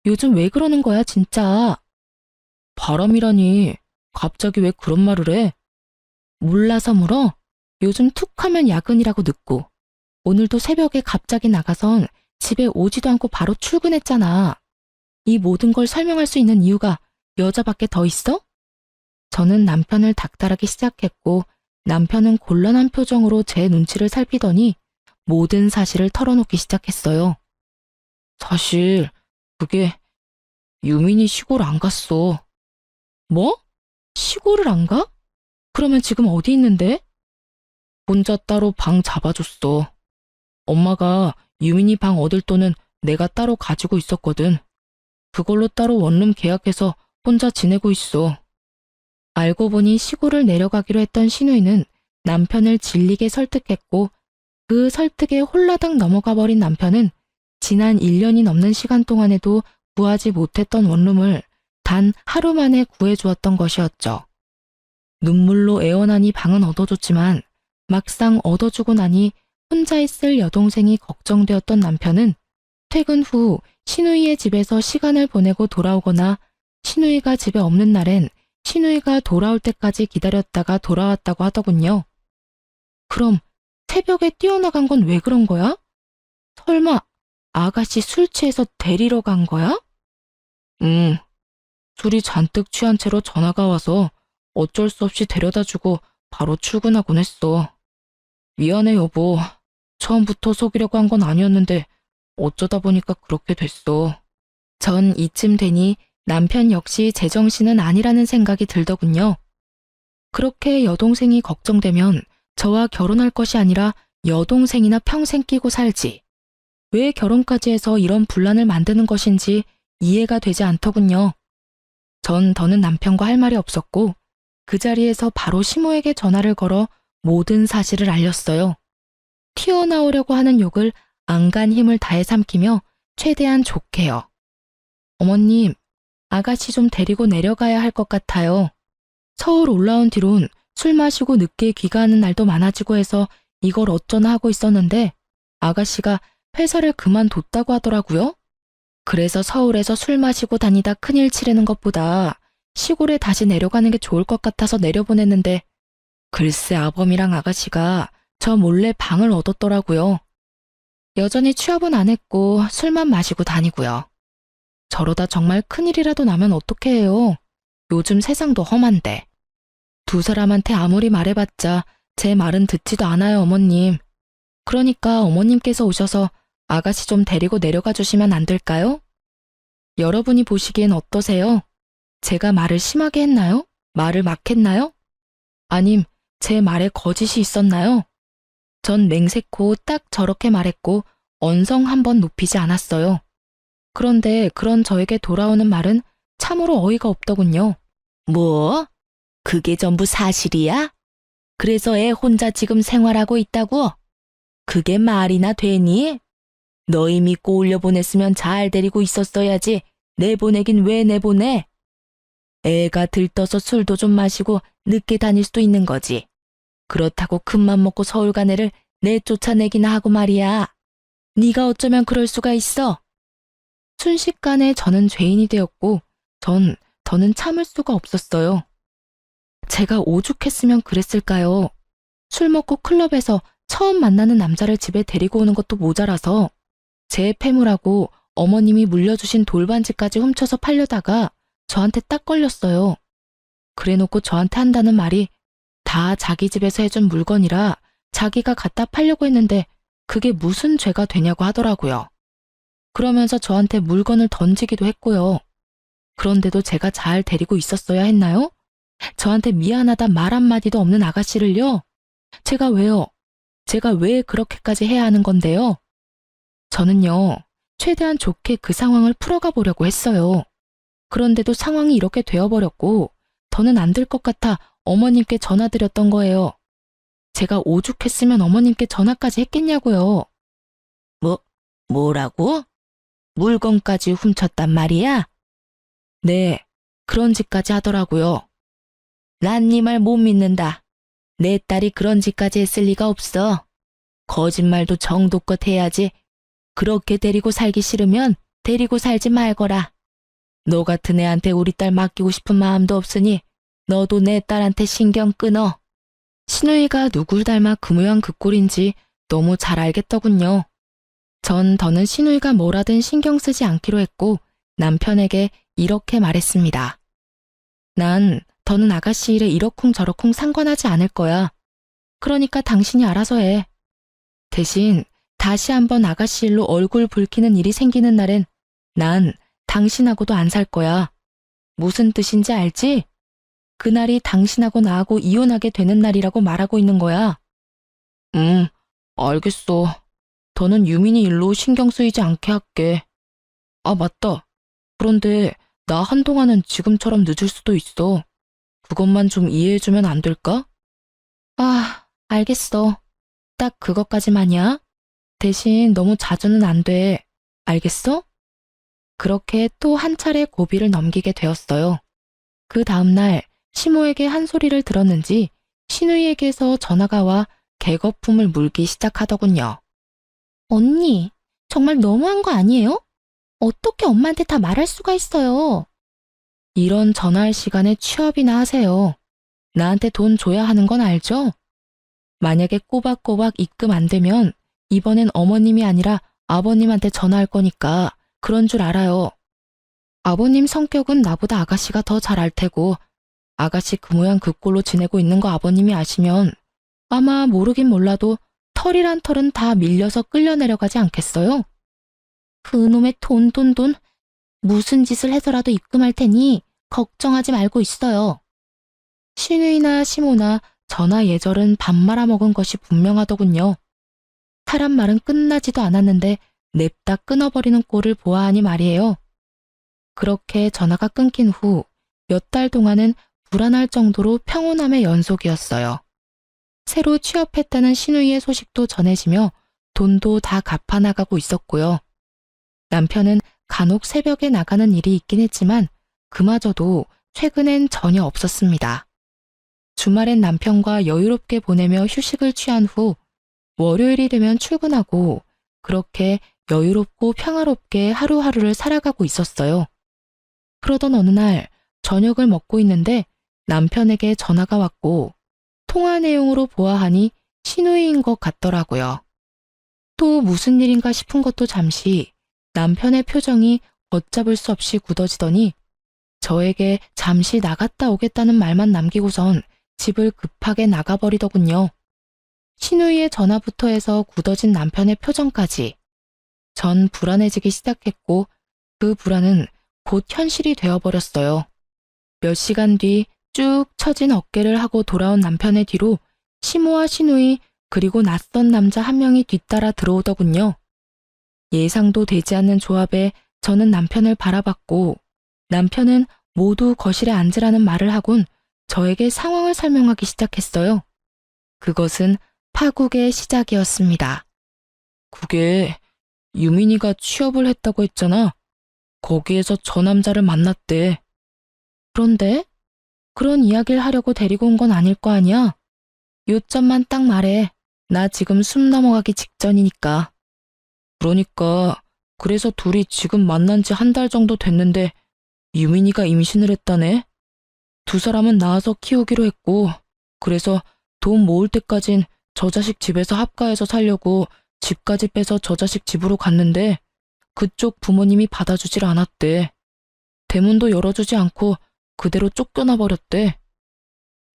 요즘 왜 그러는 거야, 진짜? 바람이라니, 갑자기 왜 그런 말을 해? 몰라서 물어? 요즘 툭 하면 야근이라고 늦고, 오늘도 새벽에 갑자기 나가선 집에 오지도 않고 바로 출근했잖아. 이 모든 걸 설명할 수 있는 이유가 여자밖에 더 있어? 저는 남편을 닥달하기 시작했고 남편은 곤란한 표정으로 제 눈치를 살피더니 모든 사실을 털어놓기 시작했어요. 사실 그게 유민이 시골 안 갔어. 뭐? 시골을 안 가? 그러면 지금 어디 있는데? 혼자 따로 방 잡아줬어. 엄마가 유민이 방 얻을 돈은 내가 따로 가지고 있었거든. 그걸로 따로 원룸 계약해서 혼자 지내고 있어. 알고 보니 시골을 내려가기로 했던 신우이는 남편을 질리게 설득했고 그 설득에 홀라당 넘어가 버린 남편은 지난 1년이 넘는 시간 동안에도 구하지 못했던 원룸을 단 하루 만에 구해주었던 것이었죠. 눈물로 애원하니 방은 얻어줬지만 막상 얻어주고 나니 혼자 있을 여동생이 걱정되었던 남편은 퇴근 후 신우이의 집에서 시간을 보내고 돌아오거나 신우이가 집에 없는 날엔 신우이가 돌아올 때까지 기다렸다가 돌아왔다고 하더군요. 그럼 새벽에 뛰어나간 건 왜 그런 거야? 설마 아가씨 술 취해서 데리러 간 거야? 응, 술이 잔뜩 취한 채로 전화가 와서 어쩔 수 없이 데려다주고 바로 출근하곤 했어. 미안해, 여보. 처음부터 속이려고 한 건 아니었는데 어쩌다 보니까 그렇게 됐어. 전 이쯤 되니 남편 역시 제정신은 아니라는 생각이 들더군요. 그렇게 여동생이 걱정되면 저와 결혼할 것이 아니라 여동생이나 평생 끼고 살지. 왜 결혼까지 해서 이런 분란을 만드는 것인지 이해가 되지 않더군요. 전 더는 남편과 할 말이 없었고 그 자리에서 바로 시모에게 전화를 걸어 모든 사실을 알렸어요. 튀어나오려고 하는 욕을 안간 힘을 다해 삼키며 최대한 좋게요. 어머님, 아가씨 좀 데리고 내려가야 할 것 같아요. 서울 올라온 뒤론 술 마시고 늦게 귀가하는 날도 많아지고 해서 이걸 어쩌나 하고 있었는데 아가씨가 회사를 그만뒀다고 하더라고요. 그래서 서울에서 술 마시고 다니다 큰일 치르는 것보다 시골에 다시 내려가는 게 좋을 것 같아서 내려보냈는데 글쎄 아범이랑 아가씨가 저 몰래 방을 얻었더라고요. 여전히 취업은 안 했고 술만 마시고 다니고요. 저러다 정말 큰일이라도 나면 어떡해 해요. 요즘 세상도 험한데. 두 사람한테 아무리 말해봤자 제 말은 듣지도 않아요, 어머님. 그러니까 어머님께서 오셔서 아가씨 좀 데리고 내려가 주시면 안 될까요? 여러분이 보시기엔 어떠세요? 제가 말을 심하게 했나요? 말을 막 했나요? 아님 제 말에 거짓이 있었나요? 전 맹세코 딱 저렇게 말했고 언성 한 번 높이지 않았어요. 그런데 그런 저에게 돌아오는 말은 참으로 어이가 없더군요. 뭐? 그게 전부 사실이야? 그래서 애 혼자 지금 생활하고 있다고? 그게 말이나 되니? 너희 믿고 올려보냈으면 잘 데리고 있었어야지. 내보내긴 왜 내보내? 애가 들떠서 술도 좀 마시고 늦게 다닐 수도 있는 거지. 그렇다고 큰맘 먹고 서울 간 애를 내쫓아내기나 하고 말이야. 네가 어쩌면 그럴 수가 있어. 순식간에 저는 죄인이 되었고 더는 참을 수가 없었어요. 제가 오죽했으면 그랬을까요? 술 먹고 클럽에서 처음 만나는 남자를 집에 데리고 오는 것도 모자라서 제 패물하고 어머님이 물려주신 돌반지까지 훔쳐서 팔려다가 저한테 딱 걸렸어요. 그래놓고 저한테 한다는 말이 다 자기 집에서 해준 물건이라 자기가 갖다 팔려고 했는데 그게 무슨 죄가 되냐고 하더라고요. 그러면서 저한테 물건을 던지기도 했고요. 그런데도 제가 잘 데리고 있었어야 했나요? 저한테 미안하다 말 한마디도 없는 아가씨를요? 제가 왜요? 제가 왜 그렇게까지 해야 하는 건데요? 저는요, 최대한 좋게 그 상황을 풀어가 보려고 했어요. 그런데도 상황이 이렇게 되어버렸고 더는 안 될 것 같아 어머님께 전화드렸던 거예요. 제가 오죽했으면 어머님께 전화까지 했겠냐고요. 뭐라고? 물건까지 훔쳤단 말이야? 네, 그런 짓까지 하더라고요. 난 네 말 못 믿는다. 내 딸이 그런 짓까지 했을 리가 없어. 거짓말도 정도껏 해야지. 그렇게 데리고 살기 싫으면 데리고 살지 말거라. 너 같은 애한테 우리 딸 맡기고 싶은 마음도 없으니 너도 내 딸한테 신경 끊어. 신우이가 누굴 닮아 그 모양 그 꼴인지 너무 잘 알겠더군요. 전 더는 신우이가 뭐라든 신경 쓰지 않기로 했고 남편에게 이렇게 말했습니다. 난 더는 아가씨 일에 이러쿵저러쿵 상관하지 않을 거야. 그러니까 당신이 알아서 해. 대신 다시 한번 아가씨 일로 얼굴 붉히는 일이 생기는 날엔 난 당신하고도 안 살 거야. 무슨 뜻인지 알지? 그날이 당신하고 나하고 이혼하게 되는 날이라고 말하고 있는 거야. 알겠어. 더는 유민이 일로 신경 쓰이지 않게 할게. 아, 맞다. 그런데 나 한동안은 지금처럼 늦을 수도 있어. 그것만 좀 이해해주면 안 될까? 아, 알겠어. 딱 그것까지만이야. 대신 너무 자주는 안 돼. 알겠어? 그렇게 또 한 차례 고비를 넘기게 되었어요. 그 다음날 시모에게 한 소리를 들었는지 신우이에게서 전화가 와 개거품을 물기 시작하더군요. 언니, 정말 너무한 거 아니에요? 어떻게 엄마한테 다 말할 수가 있어요? 이런 전화할 시간에 취업이나 하세요. 나한테 돈 줘야 하는 건 알죠? 만약에 꼬박꼬박 입금 안 되면 이번엔 어머님이 아니라 아버님한테 전화할 거니까 그런 줄 알아요. 아버님 성격은 나보다 아가씨가 더 잘 알 테고 아가씨 그 모양 그 꼴로 지내고 있는 거 아버님이 아시면 아마 모르긴 몰라도 털이란 털은 다 밀려서 끌려 내려가지 않겠어요? 그놈의 돈. 무슨 짓을 해서라도 입금할 테니 걱정하지 말고 있어요. 신우이나 시모나 저나 예절은 밥 말아먹은 것이 분명하더군요. 사람 말은 끝나지도 않았는데 냅다 끊어버리는 꼴을 보아하니 말이에요. 그렇게 전화가 끊긴 후 몇 달 동안은 불안할 정도로 평온함의 연속이었어요. 새로 취업했다는 신우이의 소식도 전해지며 돈도 다 갚아나가고 있었고요. 남편은 간혹 새벽에 나가는 일이 있긴 했지만 그마저도 최근엔 전혀 없었습니다. 주말엔 남편과 여유롭게 보내며 휴식을 취한 후 월요일이 되면 출근하고 그렇게 여유롭고 평화롭게 하루하루를 살아가고 있었어요. 그러던 어느 날 저녁을 먹고 있는데 남편에게 전화가 왔고 통화 내용으로 보아하니 신우이인 것 같더라고요. 또 무슨 일인가 싶은 것도 잠시 남편의 표정이 걷잡을 수 없이 굳어지더니 저에게 잠시 나갔다 오겠다는 말만 남기고선 집을 급하게 나가버리더군요. 신우이의 전화부터 해서 굳어진 남편의 표정까지. 전 불안해지기 시작했고 그 불안은 곧 현실이 되어버렸어요. 몇 시간 뒤 쭉 처진 어깨를 하고 돌아온 남편의 뒤로 시모와 신우이 그리고 낯선 남자 한 명이 뒤따라 들어오더군요. 예상도 되지 않는 조합에 저는 남편을 바라봤고 남편은 모두 거실에 앉으라는 말을 하곤 저에게 상황을 설명하기 시작했어요. 그것은 파국의 시작이었습니다. 그게 유민이가 취업을 했다고 했잖아. 거기에서 저 남자를 만났대. 그런데 그런 이야기를 하려고 데리고 온 건 아닐 거 아니야? 요점만 딱 말해. 나 지금 숨 넘어가기 직전이니까. 그러니까 그래서 둘이 지금 만난 지 한 달 정도 됐는데 유민이가 임신을 했다네. 두 사람은 낳아서 키우기로 했고 그래서 돈 모을 때까진 저 자식 집에서 합가해서 살려고 집까지 빼서 저 자식 집으로 갔는데 그쪽 부모님이 받아주질 않았대. 대문도 열어주지 않고 그대로 쫓겨나 버렸대.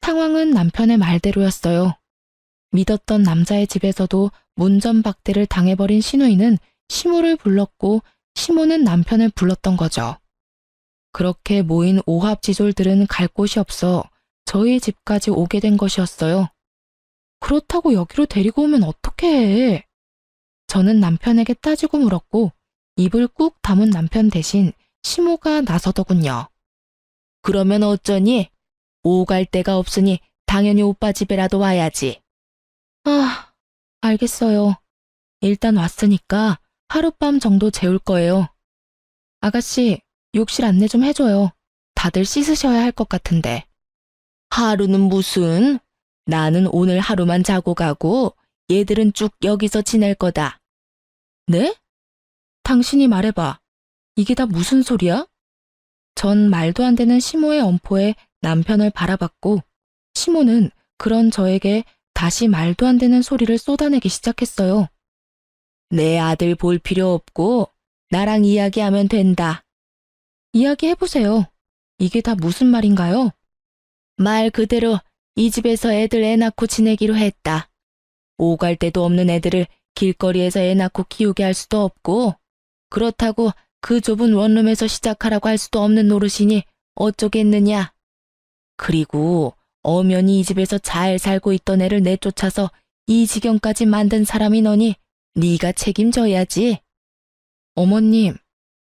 상황은 남편의 말대로였어요. 믿었던 남자의 집에서도 문전박대를 당해버린 신우이는 시모를 불렀고 시모는 남편을 불렀던 거죠. 그렇게 모인 오합지졸들은 갈 곳이 없어 저희 집까지 오게 된 것이었어요. 그렇다고 여기로 데리고 오면 어떻게 해? 저는 남편에게 따지고 물었고 입을 꾹 다문 남편 대신 시모가 나서더군요. 그러면 어쩌니? 오갈 데가 없으니 당연히 오빠 집에라도 와야지. 아, 알겠어요. 일단 왔으니까 하룻밤 정도 재울 거예요. 아가씨, 욕실 안내 좀 해줘요. 다들 씻으셔야 할 것 같은데. 하루는 무슨? 나는 오늘 하루만 자고 가고 얘들은 쭉 여기서 지낼 거다. 네? 당신이 말해봐. 이게 다 무슨 소리야? 전 말도 안 되는 시모의 엄포에 남편을 바라봤고 시모는 그런 저에게 다시 말도 안 되는 소리를 쏟아내기 시작했어요. 내 아들 볼 필요 없고 나랑 이야기하면 된다. 이야기해보세요. 이게 다 무슨 말인가요? 말 그대로 이 집에서 애들 애 낳고 지내기로 했다. 오갈 데도 없는 애들을 길거리에서 애 낳고 키우게 할 수도 없고 그렇다고 그 좁은 원룸에서 시작하라고 할 수도 없는 노릇이니 어쩌겠느냐. 그리고 엄연히 이 집에서 잘 살고 있던 애를 내쫓아서 이 지경까지 만든 사람이 너니 네가 책임져야지. 어머님,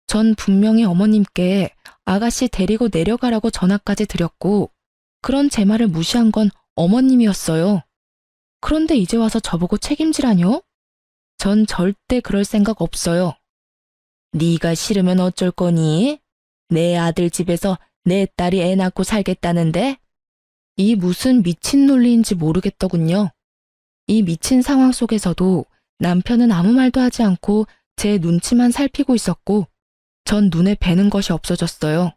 전 분명히 어머님께 아가씨 데리고 내려가라고 전화까지 드렸고 그런 제 말을 무시한 건 어머님이었어요. 그런데 이제 와서 저보고 책임지라뇨? 전 절대 그럴 생각 없어요. 네가 싫으면 어쩔 거니? 내 아들 집에서 내 딸이 애 낳고 살겠다는데? 이 무슨 미친 논리인지 모르겠더군요. 이 미친 상황 속에서도 남편은 아무 말도 하지 않고 제 눈치만 살피고 있었고 전 눈에 뵈는 것이 없어졌어요.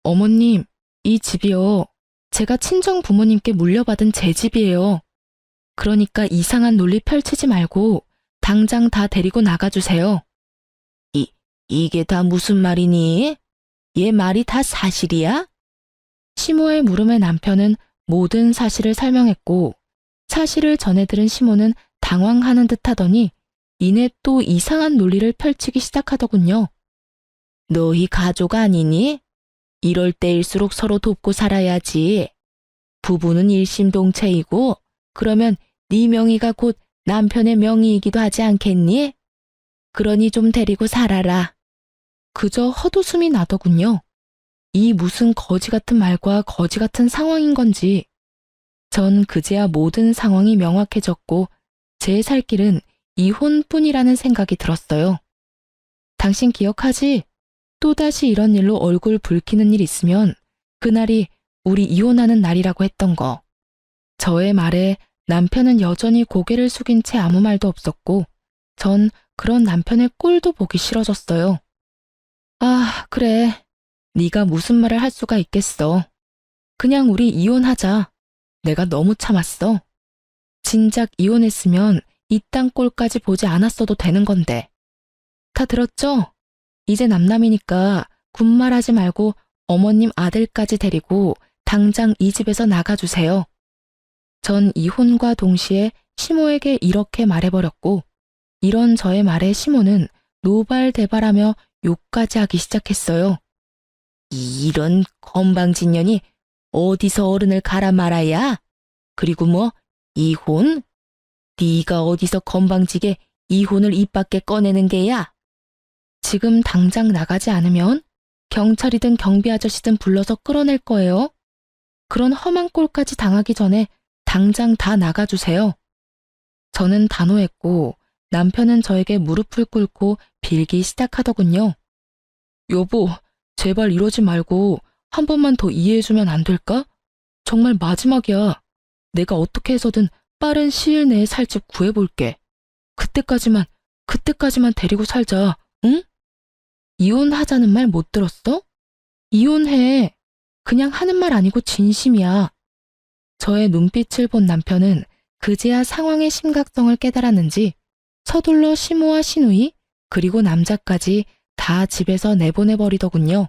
어머님, 이 집이요. 제가 친정 부모님께 물려받은 제 집이에요. 그러니까 이상한 논리 펼치지 말고 당장 다 데리고 나가주세요. 이게 다 무슨 말이니? 얘 말이 다 사실이야? 시모의 물음에 남편은 모든 사실을 설명했고 사실을 전해 들은 시모는 당황하는 듯 하더니 이내 또 이상한 논리를 펼치기 시작하더군요. 너희 가족 아니니? 이럴 때일수록 서로 돕고 살아야지. 부부는 일심동체이고 그러면 네 명의가 곧 남편의 명의이기도 하지 않겠니? 그러니 좀 데리고 살아라. 그저 헛웃음이 나더군요. 이 무슨 거지 같은 말과 거지 같은 상황인 건지. 전 그제야 모든 상황이 명확해졌고 제 살 길은 이혼뿐이라는 생각이 들었어요. 당신 기억하지? 또다시 이런 일로 얼굴 붉히는 일 있으면 그날이 우리 이혼하는 날이라고 했던 거. 저의 말에 남편은 여전히 고개를 숙인 채 아무 말도 없었고 전 그런 남편의 꼴도 보기 싫어졌어요. 아, 그래. 네가 무슨 말을 할 수가 있겠어. 그냥 우리 이혼하자. 내가 너무 참았어. 진작 이혼했으면 이딴 꼴까지 보지 않았어도 되는 건데. 다 들었죠? 이제 남남이니까 군말하지 말고 어머님 아들까지 데리고 당장 이 집에서 나가주세요. 전 이혼과 동시에 시모에게 이렇게 말해버렸고 이런 저의 말에 시모는 노발대발하며 욕까지 하기 시작했어요. 이런 건방진년이 어디서 어른을 갈아 말아야? 그리고 뭐 이혼? 네가 어디서 건방지게 이혼을 입 밖에 꺼내는 게야? 지금 당장 나가지 않으면 경찰이든 경비 아저씨든 불러서 끌어낼 거예요. 그런 험한 꼴까지 당하기 전에 당장 다 나가주세요. 저는 단호했고 남편은 저에게 무릎을 꿇고 빌기 시작하더군요. 여보, 제발 이러지 말고 한 번만 더 이해해주면 안 될까? 정말 마지막이야. 내가 어떻게 해서든 빠른 시일 내에 살 집 구해볼게. 그때까지만 데리고 살자, 응? 이혼하자는 말 못 들었어? 이혼해. 그냥 하는 말 아니고 진심이야. 저의 눈빛을 본 남편은 그제야 상황의 심각성을 깨달았는지 서둘러 시모와 시누이 그리고 남자까지 다 집에서 내보내버리더군요.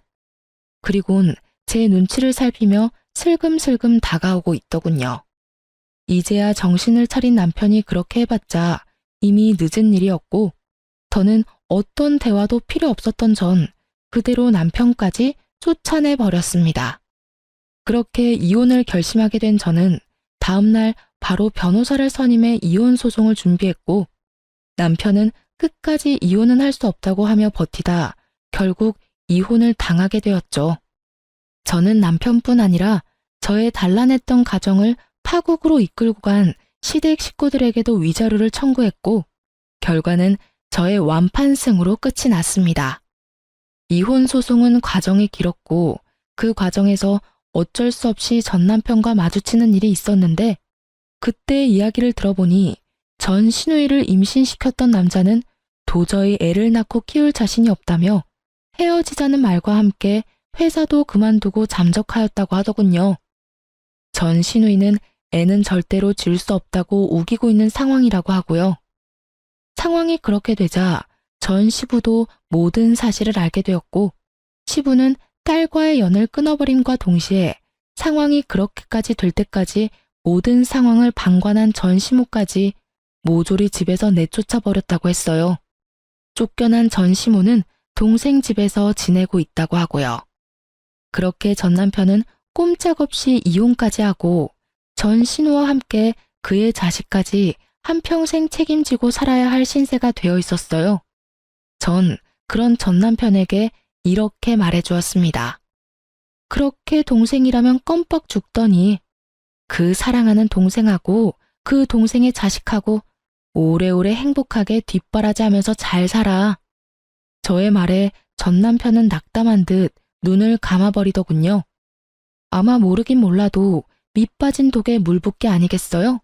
그리곤 제 눈치를 살피며 슬금슬금 다가오고 있더군요. 이제야 정신을 차린 남편이 그렇게 해봤자 이미 늦은 일이었고 더는 어떤 대화도 필요 없었던 전 그대로 남편까지 쫓아내버렸습니다. 그렇게 이혼을 결심하게 된 저는 다음날 바로 변호사를 선임해 이혼 소송을 준비했고 남편은 끝까지 이혼은 할 수 없다고 하며 버티다 결국 이혼을 당하게 되었죠. 저는 남편뿐 아니라 저의 단란했던 가정을 파국으로 이끌고 간 시댁 식구들에게도 위자료를 청구했고 결과는 저의 완판승으로 끝이 났습니다. 이혼 소송은 과정이 길었고 그 과정에서 어쩔 수 없이 전 남편과 마주치는 일이 있었는데 그때 이야기를 들어보니 전 시누이를 임신시켰던 남자는 도저히 애를 낳고 키울 자신이 없다며 헤어지자는 말과 함께 회사도 그만두고 잠적하였다고 하더군요. 전 시누이는 애는 절대로 질 수 없다고 우기고 있는 상황이라고 하고요. 상황이 그렇게 되자 전 시부도 모든 사실을 알게 되었고 시부는 딸과의 연을 끊어버림과 동시에 상황이 그렇게까지 될 때까지 모든 상황을 방관한 전 시모까지 모조리 집에서 내쫓아 버렸다고 했어요. 쫓겨난 전 시모는 동생 집에서 지내고 있다고 하고요. 그렇게 전 남편은 꼼짝없이 이혼까지 하고 전 신우와 함께 그의 자식까지 한평생 책임지고 살아야 할 신세가 되어 있었어요. 전 그런 전 남편에게 이렇게 말해주었습니다. 그렇게 동생이라면 껌뻑 죽더니 그 사랑하는 동생하고 그 동생의 자식하고 오래오래 행복하게 뒷바라지하면서 잘 살아. 저의 말에 전 남편은 낙담한 듯 눈을 감아버리더군요. 아마 모르긴 몰라도 밑 빠진 독에 물 붓기 아니겠어요?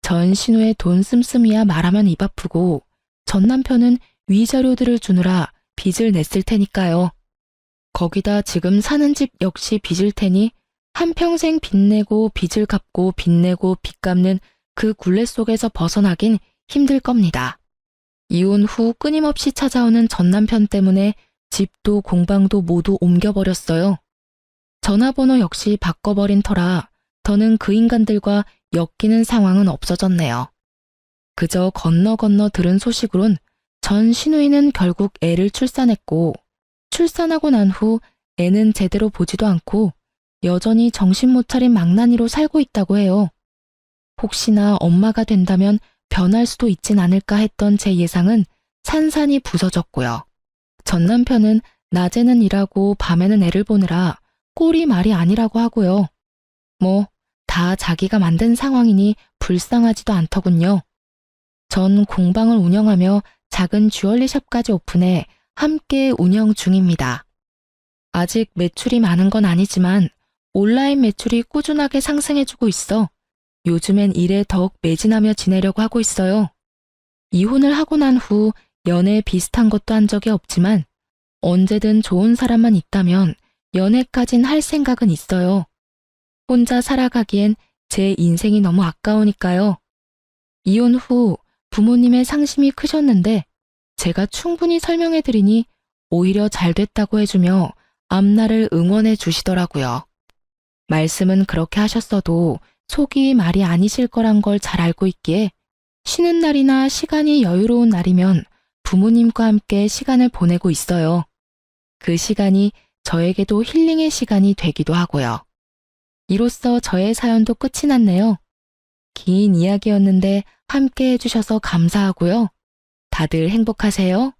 전 신우의 돈 씀씀이야 말하면 입 아프고 전 남편은 위자료들을 주느라 빚을 냈을 테니까요. 거기다 지금 사는 집 역시 빚일 테니 한평생 빚 내고 빚을 갚고 빚 내고 빚 갚는 그 굴레 속에서 벗어나긴 힘들 겁니다. 이혼 후 끊임없이 찾아오는 전남편 때문에 집도 공방도 모두 옮겨버렸어요. 전화번호 역시 바꿔버린 터라 더는 그 인간들과 엮이는 상황은 없어졌네요. 그저 건너 들은 소식으론 전 시누이는 결국 애를 출산했고, 출산하고 난 후 애는 제대로 보지도 않고 여전히 정신 못 차린 망나니로 살고 있다고 해요. 혹시나 엄마가 된다면 변할 수도 있진 않을까 했던 제 예상은 산산이 부서졌고요. 전 남편은 낮에는 일하고 밤에는 애를 보느라 꼴이 말이 아니라고 하고요. 뭐 다 자기가 만든 상황이니 불쌍하지도 않더군요. 전 공방을 운영하며 작은 주얼리샵까지 오픈해 함께 운영 중입니다. 아직 매출이 많은 건 아니지만 온라인 매출이 꾸준하게 상승해주고 있어 요즘엔 일에 더욱 매진하며 지내려고 하고 있어요. 이혼을 하고 난 후 연애 비슷한 것도 한 적이 없지만 언제든 좋은 사람만 있다면 연애까진 할 생각은 있어요. 혼자 살아가기엔 제 인생이 너무 아까우니까요. 이혼 후 부모님의 상심이 크셨는데 제가 충분히 설명해드리니 오히려 잘 됐다고 해주며 앞날을 응원해 주시더라고요. 말씀은 그렇게 하셨어도 속이 말이 아니실 거란 걸 잘 알고 있기에 쉬는 날이나 시간이 여유로운 날이면 부모님과 함께 시간을 보내고 있어요. 그 시간이 저에게도 힐링의 시간이 되기도 하고요. 이로써 저의 사연도 끝이 났네요. 긴 이야기였는데 함께 해주셔서 감사하고요. 다들 행복하세요.